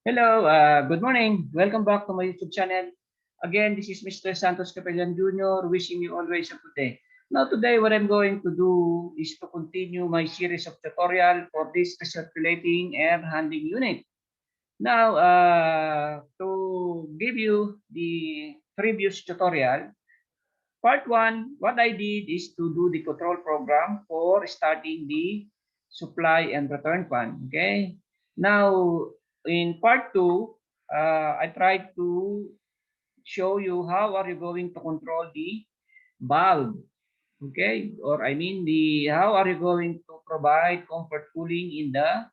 Hello, good morning. Welcome back to my YouTube channel. Again, this is Mr. Santos Capellan Jr. wishing you always a good day. Now today what I'm going to do is to continue my series of tutorial for this recirculating air handling unit. Now, to give you the previous tutorial, part 1, what I did is to do the control program for starting the supply and return fan. Okay. Now, in part 2, I tried to show you how are you going to control the valve. Okay. Or I mean how are you going to provide comfort cooling in the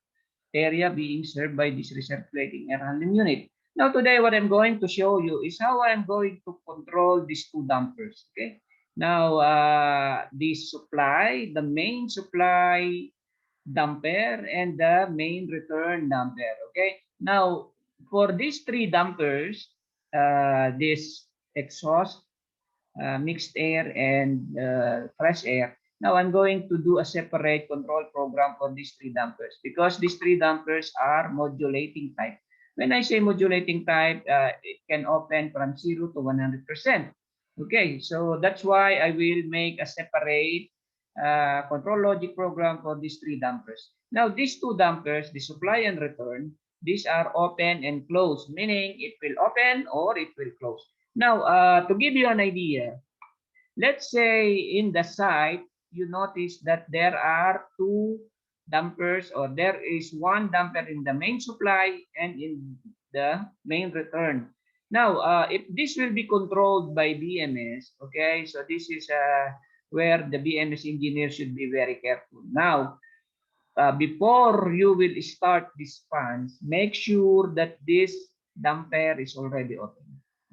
area being served by this recirculating air handling unit. Now today what I'm going to show you is how I'm going to control these two dampers. Okay. Now this supply, the main supply damper and the main return damper. Okay. Now for these three dampers, this exhaust, mixed air and fresh air. Now I'm going to do a separate control program for these three dampers because these three dampers are modulating type. When I say modulating type, it can open from 0 to 100%. Okay, so that's why I will make a separate control logic program for these three dampers. Now these two dampers, the supply and return, these are open and closed, meaning it will open or it will close. Now, to give you an idea, let's say in the site, you notice that there are two dampers or there is one damper in the main supply and in the main return. Now, if this will be controlled by BMS, okay, so this is where the BMS engineer should be very careful. Now, before you will start these fans, make sure that this damper is already open.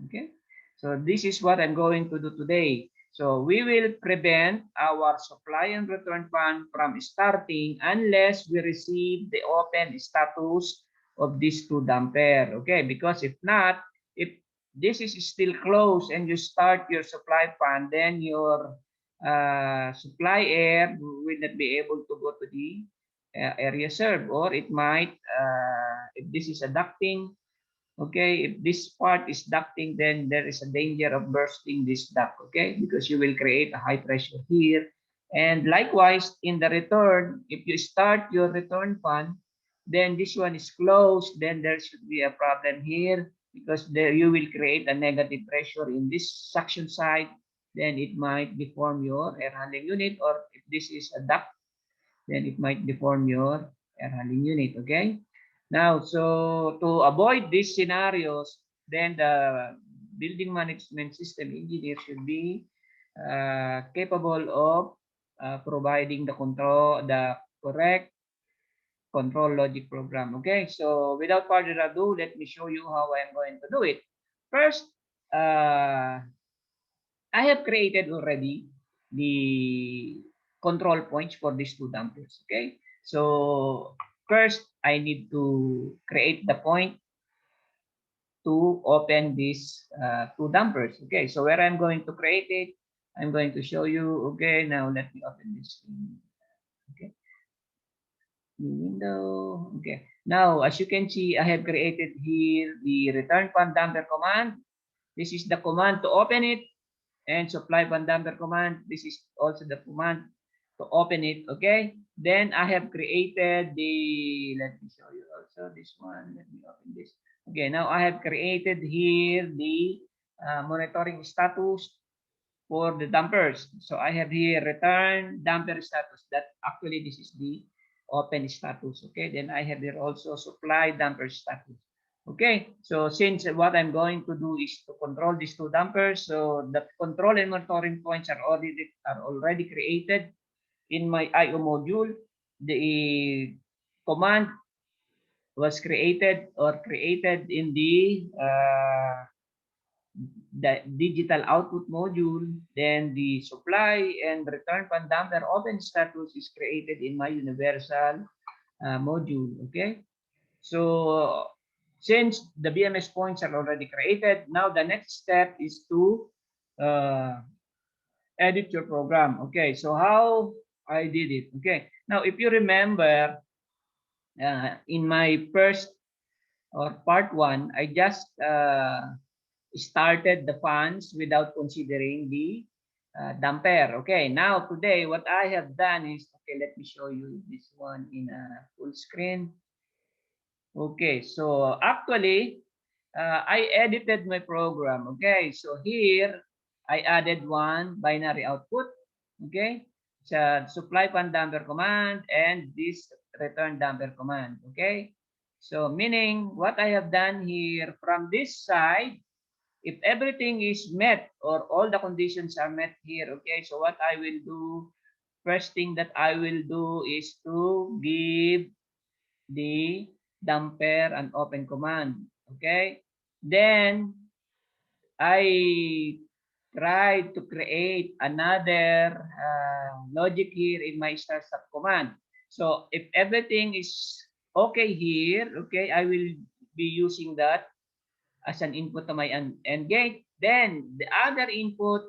Okay, so this is what I'm going to do today. So we will prevent our supply and return fan from starting unless we receive the open status of these two damper. Okay, because if not, if this is still closed and you start your supply fan, then your supply air will not be able to go to the area served, or it might, if this is a ducting, okay, if this part is ducting, then there is a danger of bursting this duct, okay, because you will create a high pressure here. And likewise, in the return, if you start your return fan, then this one is closed, then there should be a problem here because there you will create a negative pressure in this suction side, then it might deform your air handling unit, or if this is a duct, then it might deform your air handling unit. Okay. Now, so to avoid these scenarios, then the building management system engineer should be capable of providing the correct control logic program. Okay. So without further ado, let me show you how I'm going to do it. First, uh, I have created already the control points for these two dampers. Okay. So first, I need to create the point to open these two dampers. Okay. So where I'm going to create it, I'm going to show you. Okay. Now let me open this. Okay. New window. Okay. Now, as you can see, I have created here the return fan damper command. This is the command to open it, and supply van damper command. This is also the command to open it. Okay. Then I have created let me show you also this one. Let me open this. Okay. Now I have created here the monitoring status for the dampers. So I have here return damper status. That actually this is the open status. Okay. Then I have here also supply damper status. Okay, so since what I'm going to do is to control these two dampers, so the control and monitoring points are already created in my IO module. The command was created in the digital output module. Then the supply and return fan damper open status is created in my universal module. Okay. So since the BMS points are already created, now the next step is to uh, edit your program. Okay, so how I did it. Okay, now if you remember in my first or part 1, I just started the fans without considering the damper. Okay, now today what I have done is, okay, let me show you this one in a full screen. Okay, so actually, I edited my program. Okay, so here I added one binary output. Okay, sa supply pan damper command and this return damper command. Okay, so meaning what I have done here from this side, if everything is met or all the conditions are met here. Okay, so what I will do, first thing that I will do is to give the damper and open command. Okay. Then I try to create another logic here in my start stop command. So if everything is okay here, okay, I will be using that as an input to my end gate. Then the other input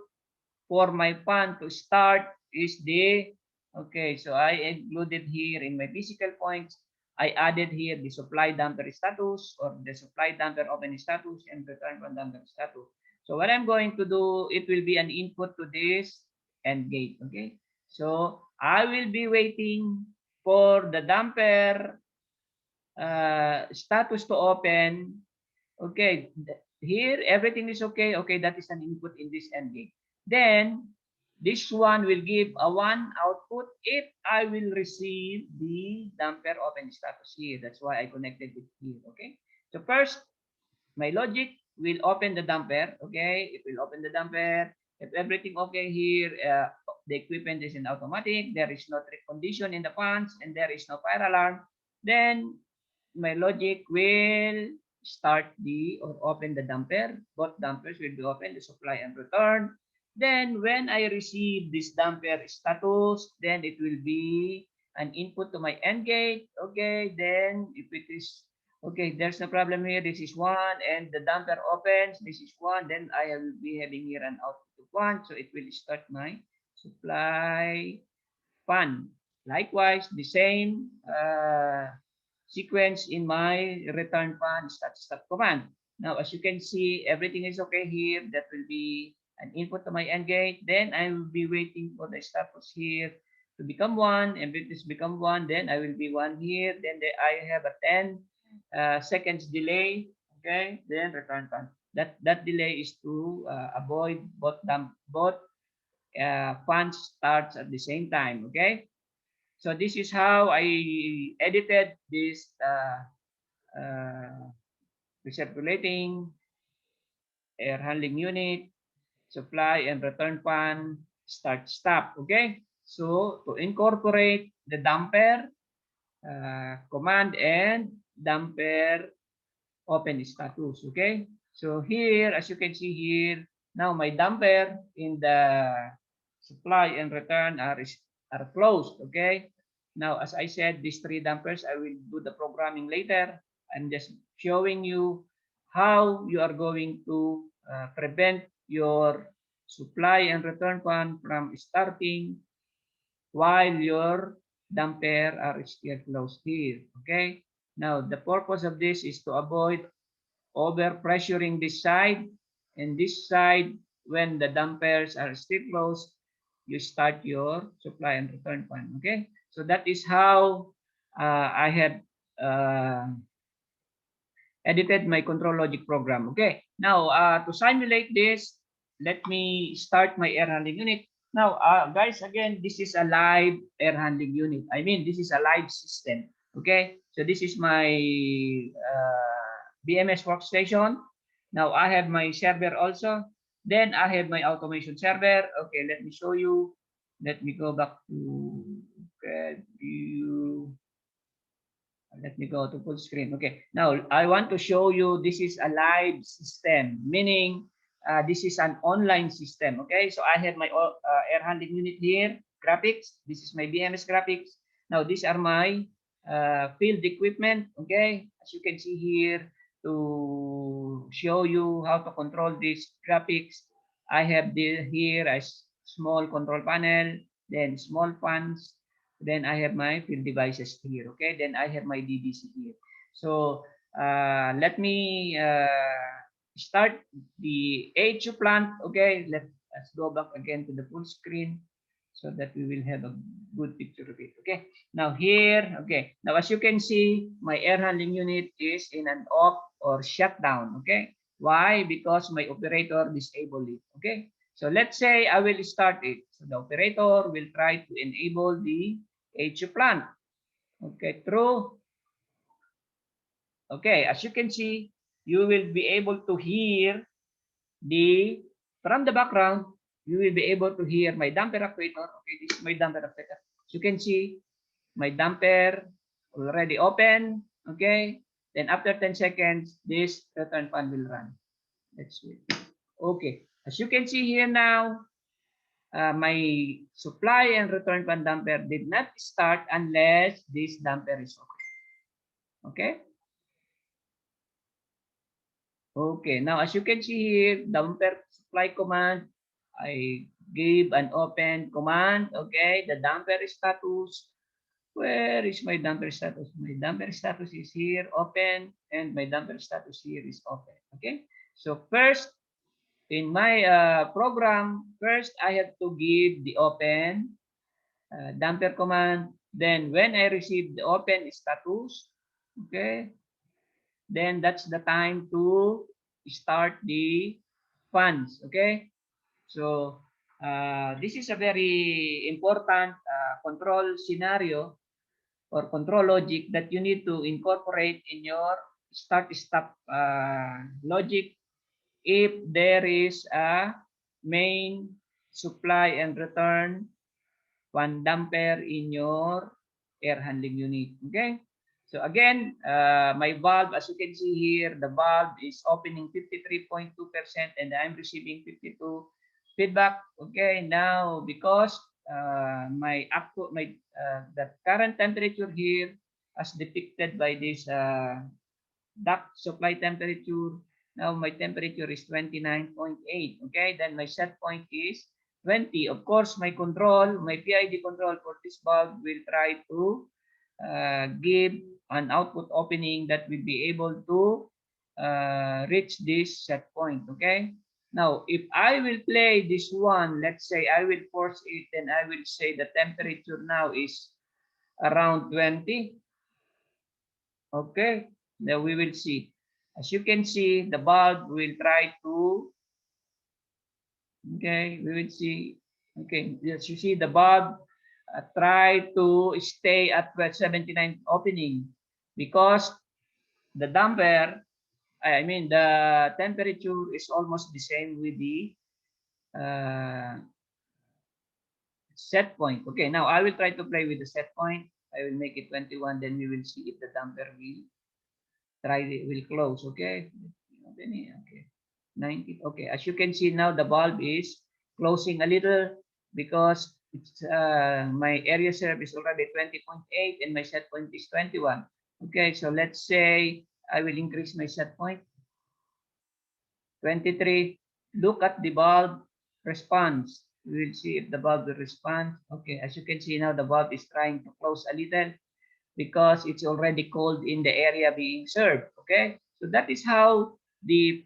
for my fan to start is the, okay, so I included here in my physical points, I added here the supply damper status or the supply damper open status and return from damper status. So what I'm going to do, it will be an input to this end gate. Okay, so I will be waiting for the damper status to open. Okay, here everything is okay. Okay, that is an input in this end gate. Then this one will give a 1 output if I will receive the damper open status here. That's why I connected it here. Okay, so first my logic will open the damper. Okay, it will open the damper. If everything okay here, the equipment is in automatic, there is no trip condition in the fans, and there is no fire alarm, then my logic will start the or open the damper. Both dampers will be open, the supply and return. Then when I receive this damper status, then it will be an input to my end gate. Okay, then if it is okay, there's no problem here. This is 1 and the damper opens. This is 1. Then I will be having here an output of 1. So it will start my supply fan. Likewise, the same sequence in my return fan start command. Now, as you can see, everything is okay here. That will be an input to my end gate. Then I will be waiting for the status here to become 1. And if this become 1, then I will be 1 here. Then I have a 10 seconds delay. Okay, then return fan. That delay is to avoid both fans starts at the same time. Okay, so this is how I edited this recirculating air handling unit, supply and return fan, start stop. Okay, so to incorporate the damper command and damper open status. Okay, so here as you can see here, now my damper in the supply and return are closed. Okay, now as I said, these 3 dampers I will do the programming later. I'm just showing you how you are going to prevent your supply and return fan from starting while your damper are still closed here. Okay, now the purpose of this is to avoid over pressuring this side, and this side when the dampers are still closed, you start your supply and return fan. Okay, so that is how I have edited my control logic program. Okay, now to simulate this, let me start my air handling unit. Now guys, again, this is a live air handling unit. I mean, this is a live system. Okay, so this is my BMS workstation. Now I have my server also. Then I have my automation server. Okay, let me show you. Let me go back to view. Let me go to full screen. Okay, now I want to show you this is a live system, meaning this is an online system. Okay, so I have my air handling unit here, graphics. This is my BMS graphics. Now these are my field equipment. Okay, as you can see here, to show you how to control these graphics, I have here a small control panel, then small fans, then I have my field devices here. Okay, then I have my DDC here. So let me start the AHU plant. Okay, let's go back again to the full screen so that we will have a good picture of it. Okay, now here, okay, now as you can see, my air handling unit is in an off or shutdown. Okay, why? Because my operator disabled it. Okay, so let's say I will start it. So the operator will try to enable the AHU plant. Okay, through. Okay, as you can see, you will be able to hear from the background, you will be able to hear my damper actuator. Okay, this is my damper actuator. As you can see, my damper already open. Okay, then after 10 seconds, this return fan will run. Let's wait. Okay, as you can see here now, my supply and return fan damper did not start unless this damper is open. Okay. Okay, now as you can see here, damper supply command, I gave an open command. Okay, the damper status. Where is my damper status? My damper status is here, open, and my damper status here is open. Okay, so first in my program, first I have to give the open damper command. Then when I receive the open status, okay, then that's the time to start the funds. Okay, so this is a very important control scenario or control logic that you need to incorporate in your start stop logic if there is a main supply and return one damper in your air handling unit. Okay, so again, my valve, as you can see here, the valve is opening 53.2% and I'm receiving 52 feedback. Okay, now because the current temperature here as depicted by this duct supply temperature, now my temperature is 29.8. Okay, then my set point is 20. Of course, my control, my PID control for this valve will try to give an output opening that will be able to reach this set point. Okay. Now, if I will play this one, let's say I will force it, and I will say the temperature now is around 20. Okay. Now we will see. As you can see, the bulb will try to, okay, we will see, okay, as you see, the bulb try to stay at 79 opening because the damper, I mean, the temperature is almost the same with the uh, set point. Okay, now I will try to play with the set point. I will make it 21, then we will see if the damper will close. Okay, okay, 90. Okay, as you can see now, the bulb is closing a little because it's my area serve is already 20.8 and my set point is 21. Okay, so let's say I will increase my set point 23. Look at the bulb response. We will see if the bulb will respond. Okay, as you can see now, the bulb is trying to close a little because it's already cold in the area being served. Okay, so that is how the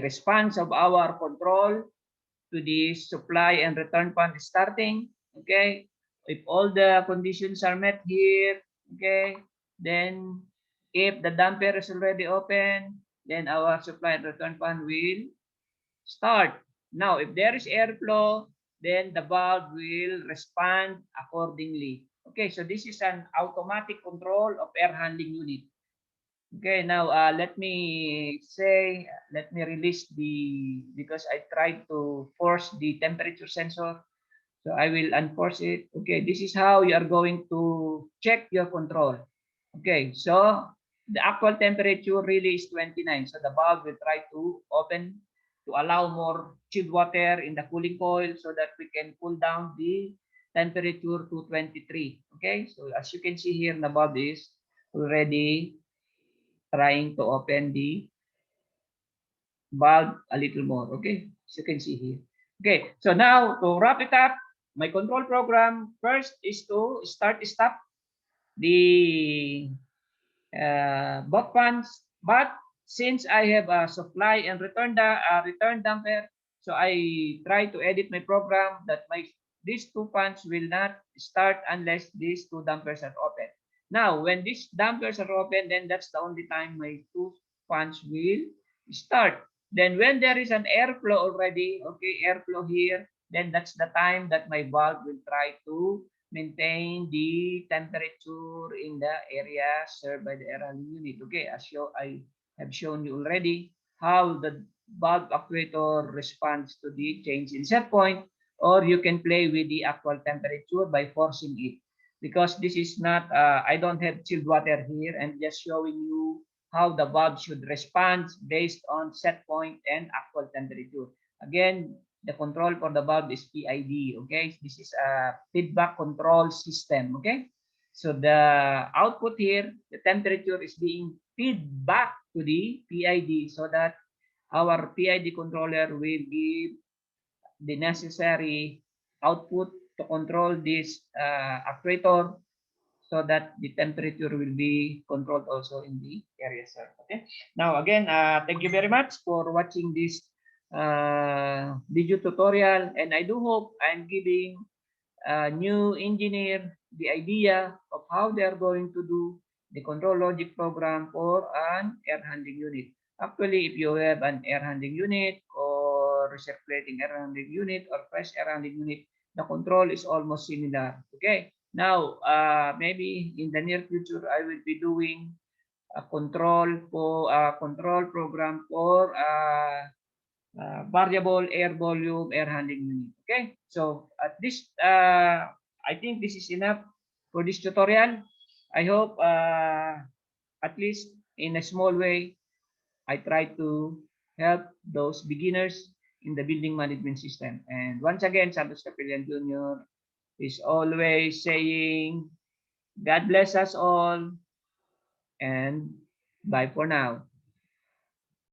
response of our control to the supply and return pan is starting. Okay, if all the conditions are met here, okay, then if the damper is already open, then our supply and return pan will start. Now, if there is airflow, then the valve will respond accordingly. Okay, so this is an automatic control of air handling unit. Okay, now let me release because I tried to force the temperature sensor. So I will unforce it. Okay, this is how you are going to check your control. Okay, so the actual temperature really is 29. So the valve will try to open to allow more chilled water in the cooling coil so that we can cool down the temperature to 23. Okay, so as you can see here, the valve is already trying to open the valve a little more. Okay, as you can see here. Okay, so now to wrap it up, my control program first is to start stop the both fans. But since I have a supply and return damper, so I try to edit my program that these two fans will not start unless these two dampers are open. Now, when these dampers are open, then that's the only time my two fans will start. Then when there is an airflow already, okay, airflow here, then that's the time that my valve will try to maintain the temperature in the area served by the air handling unit. Okay, I have shown you already how the valve actuator responds to the change in set point, or you can play with the actual temperature by forcing it. Because this is not, I don't have chilled water here, and just showing you how the valve should respond based on set point and actual temperature. Again, the control for the valve is PID. Okay, this is a feedback control system. Okay, so the output here, the temperature is being feed back to the PID so that our PID controller will give the necessary output to control this actuator so that the temperature will be controlled also in the area served. Okay. Now again, thank you very much for watching this video tutorial, and I do hope I'm giving a new engineer the idea of how they are going to do the control logic program for an air handling unit. Actually, if you have an air handling unit or recirculating air handling unit or fresh air handling unit, the control is almost similar. Okay. Now, maybe in the near future, I will be doing a control program for variable air volume air handling unit. Okay, so at this, I think this is enough for this tutorial. I hope at least in a small way, I try to help those beginners in the building management system. And once again, Santos Capellan Jr. is always saying, God bless us all, and bye for now.